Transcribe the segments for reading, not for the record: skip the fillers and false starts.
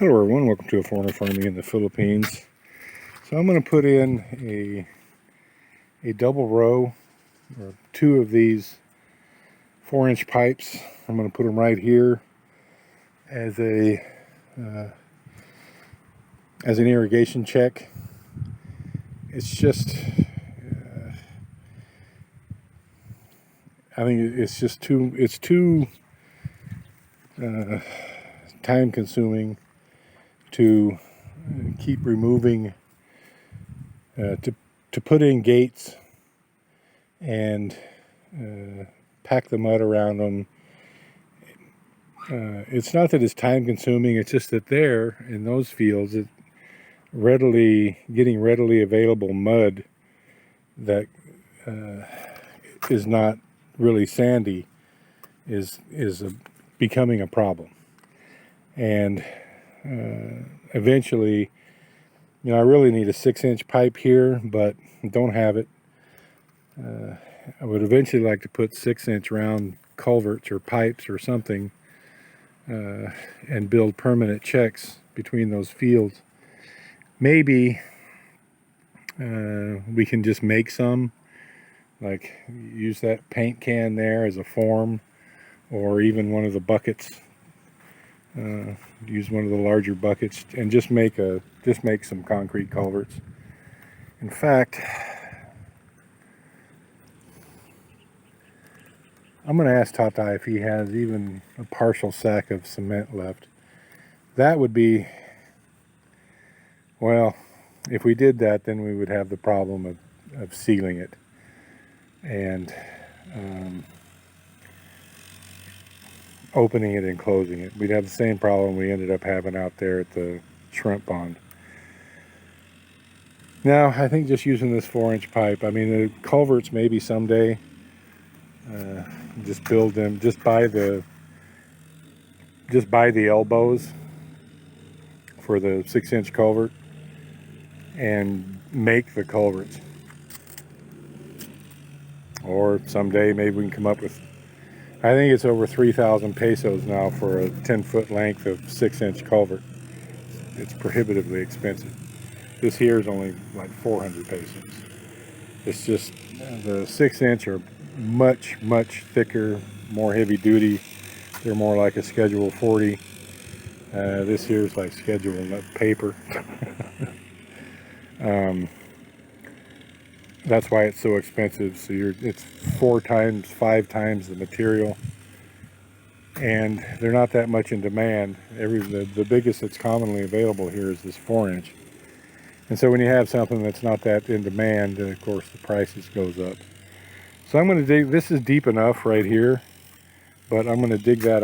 Hello everyone, welcome to A Foreigner Farming in the Philippines. So I'm going to put in a double row, or two of these 4-inch pipes. I'm going to put them right here as an irrigation check. It's just, I think it's just too time consuming to keep removing, to put in gates and pack the mud around them. It's not that it's time consuming, it's just that there in those fields, getting readily available mud that is not really sandy is becoming a problem. And eventually, I really need a 6-inch pipe here, but don't have it. I would eventually like to put 6-inch round culverts or pipes or something and build permanent checks between those fields. Maybe we can just make some, like use that paint can there as a form, or even one of the buckets. Use one of the larger buckets and just make some concrete culverts. In fact, I'm going to ask Tata if he has even a partial sack of cement left. That would be, well, if we did that, then we would have the problem of sealing it. And opening it and closing it. We'd have the same problem we ended up having out there at the shrimp pond. Now, I think just using this 4-inch pipe, I mean, the culverts maybe someday, just build them, just buy the elbows for the 6-inch culvert and make the culverts. Or someday maybe we can come up with, I think it's over 3,000 pesos now for a 10-foot length of 6-inch culvert. It's prohibitively expensive. This here is only like 400 pesos. It's just the 6-inch are much thicker, more heavy duty. They're more like a Schedule 40. This here is like Schedule paper. That's why it's so expensive. So it's 4 times, 5 times the material, and they're not that much in demand. The biggest that's commonly available here is this 4-inch, and so when you have something that's not that in demand, of course the prices goes up. So I'm going to dig. This is deep enough right here, but I'm going to dig it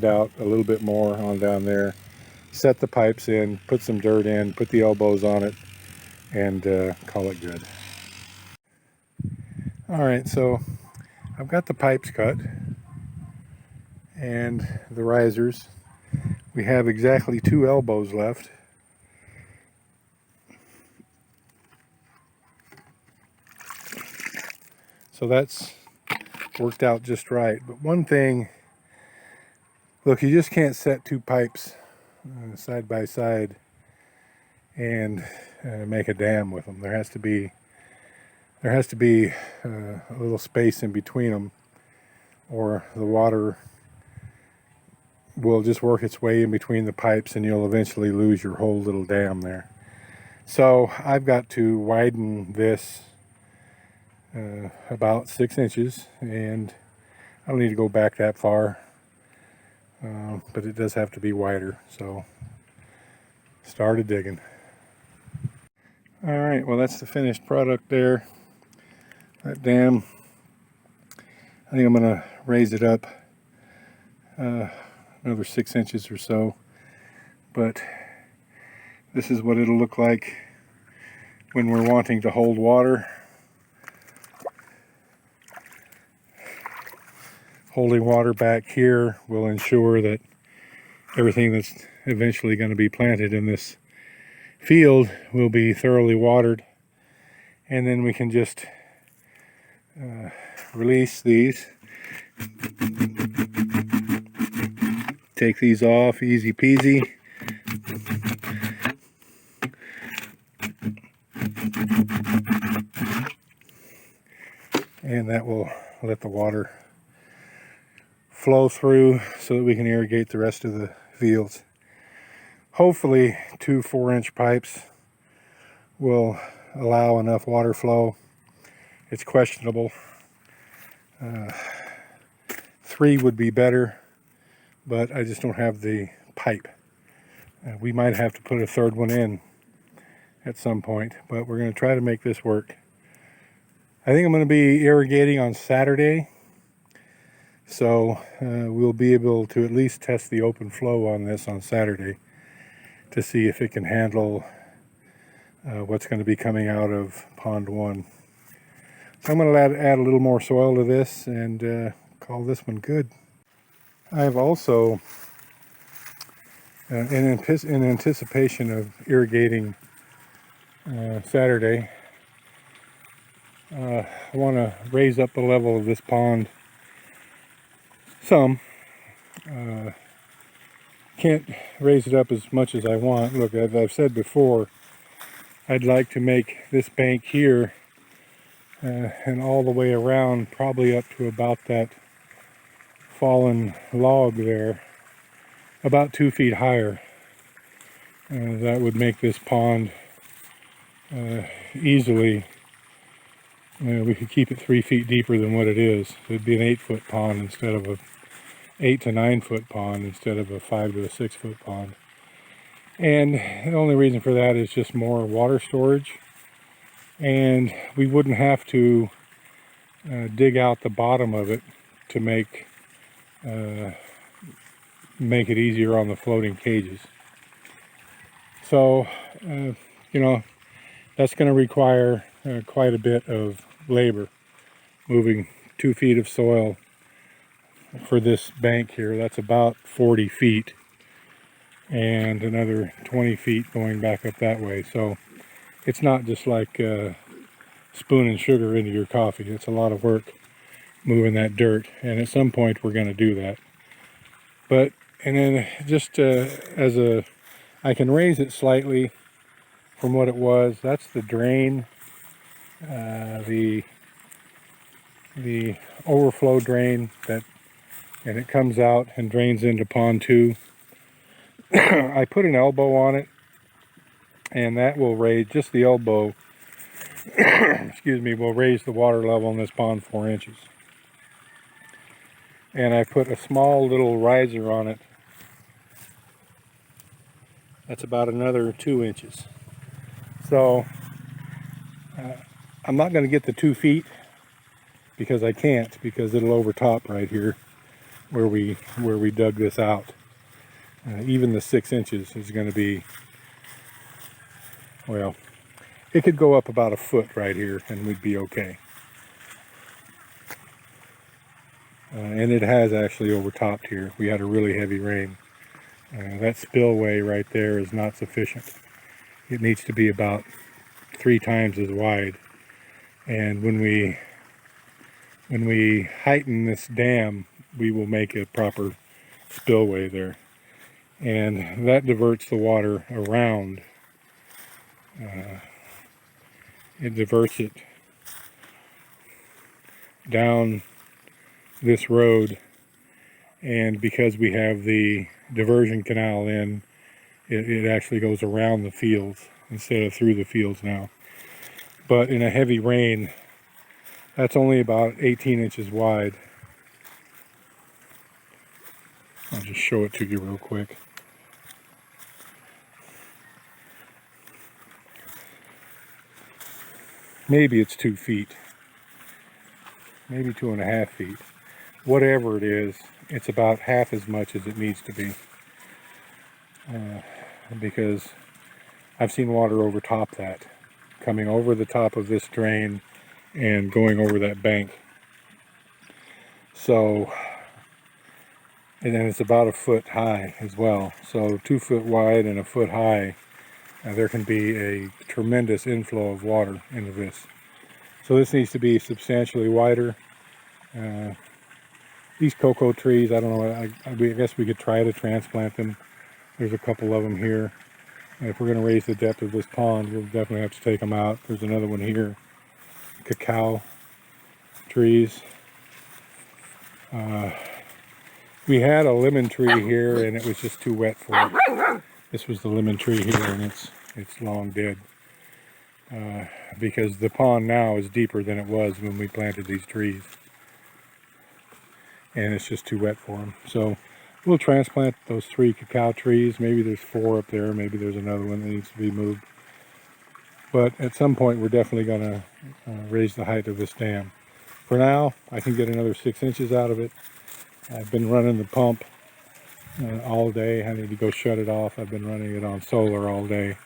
out a little bit more on down there. Set the pipes in, put some dirt in, put the elbows on it, and call it good. Alright, so I've got the pipes cut and the risers. We have exactly 2 elbows left. So that's worked out just right. But one thing, look, you just can't set 2 pipes side by side and make a dam with them. There has to be a little space in between them, or the water will just work its way in between the pipes and you'll eventually lose your whole little dam there. So I've got to widen this about 6 inches, and I don't need to go back that far, but it does have to be wider. So started digging. Alright, well, that's the finished product there. That dam, I think I'm going to raise it up another 6 inches or so, but this is what it'll look like when we're wanting to hold water. Holding water back here will ensure that everything that's eventually going to be planted in this field will be thoroughly watered, and then we can just release these, take these off, easy peasy, And that will let the water flow through so that we can irrigate the rest of the fields. Hopefully 2 4-inch pipes will allow enough water flow. It's questionable. 3 would be better, but I just don't have the pipe. We might have to put a 3rd one in at some point, but we're going to try to make this work. I think I'm going to be irrigating on Saturday, so we'll be able to at least test the open flow on this on Saturday to see if it can handle what's going to be coming out of pond 1. So I'm going to add a little more soil to this and call this one good. I've also, in anticipation of irrigating Saturday, I want to raise up the level of this pond some. Can't raise it up as much as I want. Look, as I've said before, I'd like to make this bank here and all the way around, probably up to about that fallen log there, about 2 feet higher. That would make this pond easily, we could keep it 3 feet deeper than what it is. It'd be an 8-foot pond instead of a 8 to 9 foot pond instead of a 5 to a 6 foot pond. And the only reason for that is just more water storage, and we wouldn't have to dig out the bottom of it to make it easier on the floating cages. So you know, that's going to require quite a bit of labor, moving 2 feet of soil for this bank here. That's about 40 feet, and another 20 feet going back up that way. So it's not just like spooning sugar into your coffee. It's a lot of work moving that dirt, and at some point we're going to do that. But, and then just I can raise it slightly from what it was. That's the drain, the overflow drain, and it comes out and drains into pond 2. I put an elbow on it, and that will raise, just the elbow, excuse me, will raise the water level in this pond 4 inches. And I put a small little riser on it. That's about another 2 inches. So I'm not going to get the 2 feet because I can't, because it'll overtop right here where we dug this out. Even the 6 inches is going to be, well, it could go up about a foot right here and we'd be okay. And it has actually overtopped here. We had a really heavy rain. That spillway right there is not sufficient. It needs to be about 3 times as wide. And when we heighten this dam, we will make a proper spillway there. And that diverts the water around. It diverts it down this road, and because we have the diversion canal in, it actually goes around the fields instead of through the fields now. But in a heavy rain, that's only about 18 inches wide. I'll just show it to you real quick. Maybe it's 2 feet, maybe 2.5 feet. Whatever it is, it's about half as much as it needs to be. Because I've seen water overtop that, coming over the top of this drain and going over that bank. So, and then it's about a foot high as well. So 2 foot wide and a foot high, there can be a tremendous inflow of water into this. So this needs to be substantially wider. These cocoa trees, I don't know, I guess we could try to transplant them. There's a couple of them here. And if we're going to raise the depth of this pond, we'll definitely have to take them out. There's another one here. cacao trees. We had a lemon tree here and it was just too wet for it. This was the lemon tree here and it's long dead. Because the pond now is deeper than it was when we planted these trees. And it's just too wet for them. So we'll transplant those 3 cacao trees. Maybe there's 4 up there. Maybe there's another one that needs to be moved. But at some point we're definitely going to raise the height of this dam. For now, I can get another 6 inches out of it. I've been running the pump all day. I need to go shut it off. I've been running it on solar all day.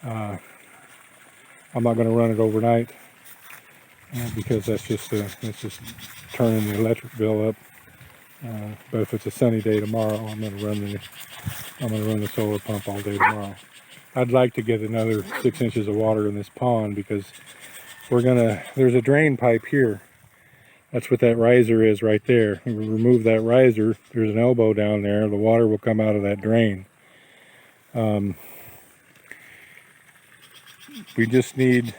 I'm not going to run it overnight because that's just turning the electric bill up. But if it's a sunny day tomorrow, I'm going to run the solar pump all day tomorrow. I'd like to get another 6 inches of water in this pond because there's a drain pipe here. That's what that riser is right there. We remove that riser, there's an elbow down there, the water will come out of that drain. We just need,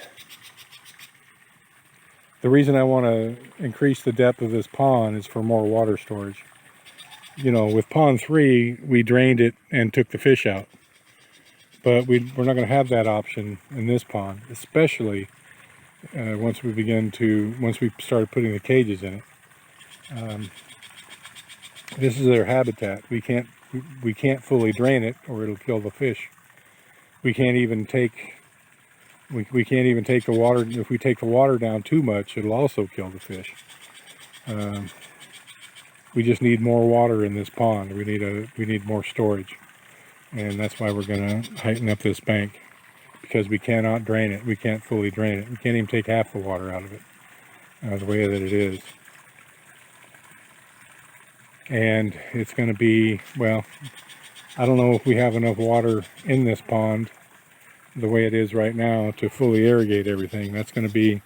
the reason I want to increase the depth of this pond is for more water storage. You know, with pond 3, we drained it and took the fish out. But we're not going to have that option in this pond, especially once we started putting the cages in it. This is their habitat. We can't fully drain it or it'll kill the fish. We can't even take the water. If we take the water down too much, it'll also kill the fish. We just need more water in this pond. We need more storage, and that's why we're going to heighten up this bank, because we cannot drain it. We can't fully drain it. We can't even take half the water out of it the way that it is. And it's going to be, well, I don't know if we have enough water in this pond the way it is right now to fully irrigate everything. That's going to be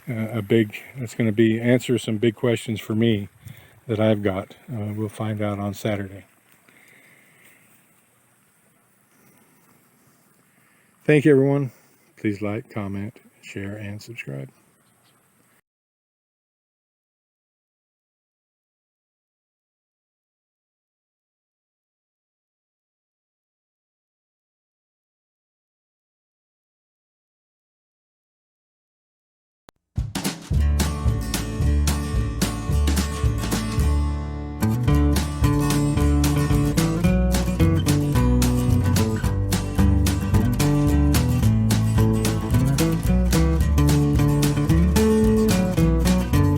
answer some big questions for me that I've got. We'll find out on Saturday. Thank you, everyone. Please like, comment, share, and subscribe.